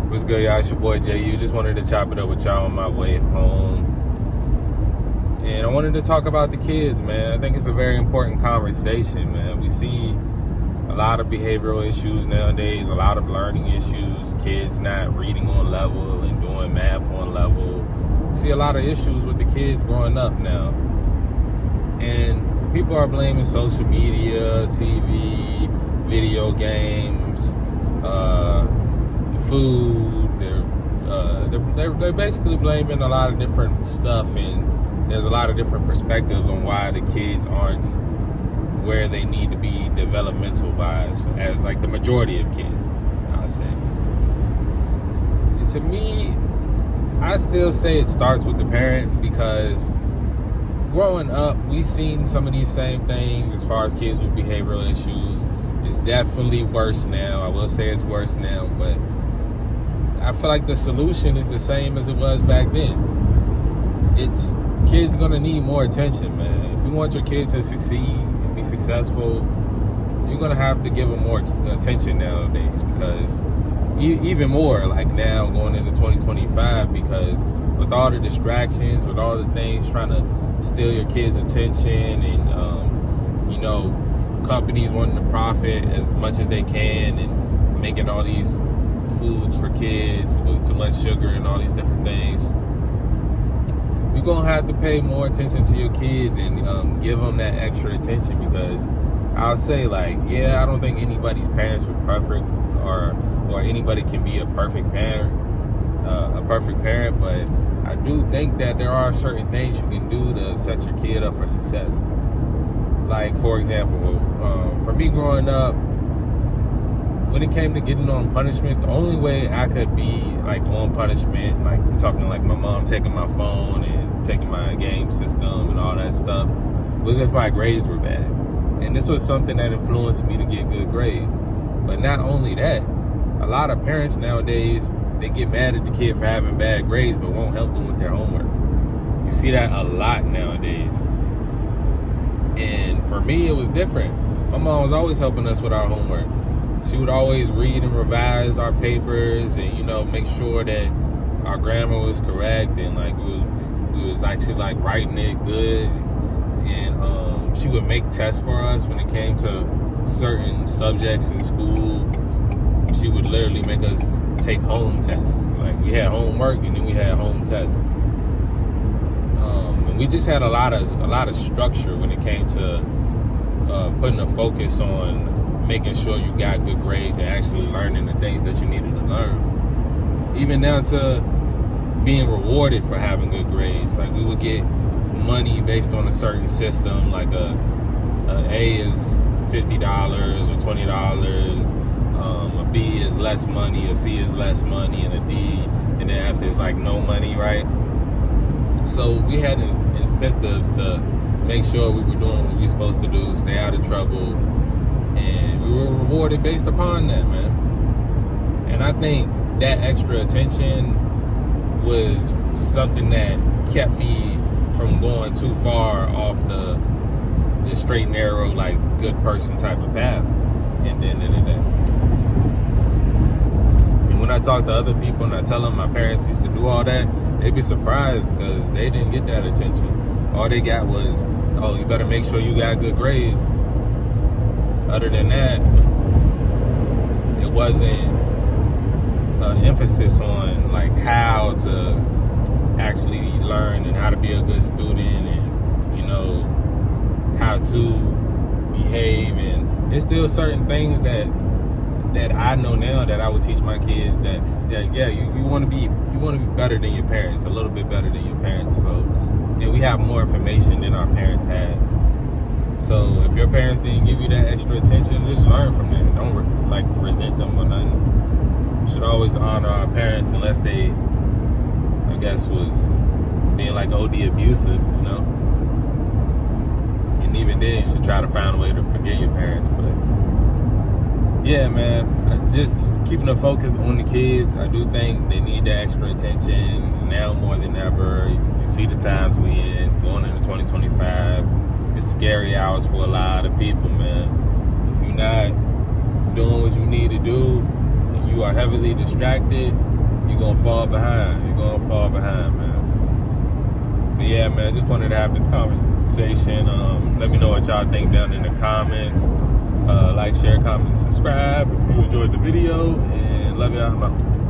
What's good, y'all? It's your boy JU. Just wanted to chop it up with y'all on my way home. And I wanted to talk about the kids, man. I think it's a very important conversation, man. We see a lot of behavioral issues nowadays, a lot of learning issues, kids not reading on level and doing math on level. We see a lot of issues with the kids growing up now. And people are blaming social media, TV, video games, food. They're basically blaming a lot of different stuff, and there's a lot of different perspectives on why the kids aren't where they need to be developmental wise, as like the majority of kids, I'll say. And to me, I still say it starts with the parents, because growing up, we've seen some of these same things as far as kids with behavioral issues. It's definitely worse now. I will say it's worse now, but I feel like the solution is the same as it was back then. It's kids gonna need more attention, man. If you want your kid to succeed and be successful, you're gonna have to give them more attention nowadays, because even more like now going into 2025, because with all the distractions, with all the things trying to steal your kids' attention, and companies wanting to profit as much as they can and making all these foods for kids with too much sugar and all these different things, you're gonna have to pay more attention to your kids and give them that extra attention. Because I'll say, like, I don't think anybody's parents were perfect, or anybody can be a perfect parent, but I do think that there are certain things you can do to set your kid up for success. Like, for example, for me growing up, when it came to getting on punishment, the only way I could be like on punishment, like I'm talking like my mom taking my phone and taking my game system and all that stuff, was if my grades were bad. And this was something that influenced me to get good grades. But not only that, a lot of parents nowadays, they get mad at the kid for having bad grades but won't help them with their homework. You see that a lot nowadays. And for me, it was different. My mom was always helping us with our homework. She would always read and revise our papers and, make sure that our grammar was correct, and like we was actually like writing it good. And she would make tests for us when it came to certain subjects in school. She would literally make us take home tests. Like, we had homework and then we had home tests. And we just had a lot of structure when it came to putting a focus on making sure you got good grades and actually learning the things that you needed to learn. Even down to being rewarded for having good grades. Like, we would get money based on a certain system, like a A is $50 or $20, a B is less money, a C is less money, and a D and an F is like no money, right? So we had incentives to make sure we were doing what we were supposed to do, stay out of trouble, and we were rewarded based upon that, man. And I think that extra attention was something that kept me from going too far off the straight, narrow, like, good person type of path at the end of the day. And when I talk to other people and I tell them my parents used to do all that, they'd be surprised, because they didn't get that attention. All they got was, oh, you better make sure you got good grades. Other than that, it wasn't an emphasis on like how to actually learn and how to be a good student, and how to behave. And there's still certain things that I know now that I would teach my kids, that you want to be better than your parents, a little bit better than your parents. So, and we have more information than our parents had. So if your parents didn't give you that extra attention, just learn from them. Don't resent them or nothing. We should always honor our parents, unless they, I guess, was being like OD abusive, And even then, you should try to find a way to forget your parents. But yeah, man, just keeping the focus on the kids. I do think they need that extra attention now more than ever. You see the times we in, going into 2025. It's scary hours for a lot of people, man. If you're not doing what you need to do, and you are heavily distracted, you're gonna fall behind. You're gonna fall behind, man. But yeah, man, just wanted to have this conversation. Let me know what y'all think down in the comments. Like, share, comment, and subscribe if you enjoyed the video. And love y'all. I'm out.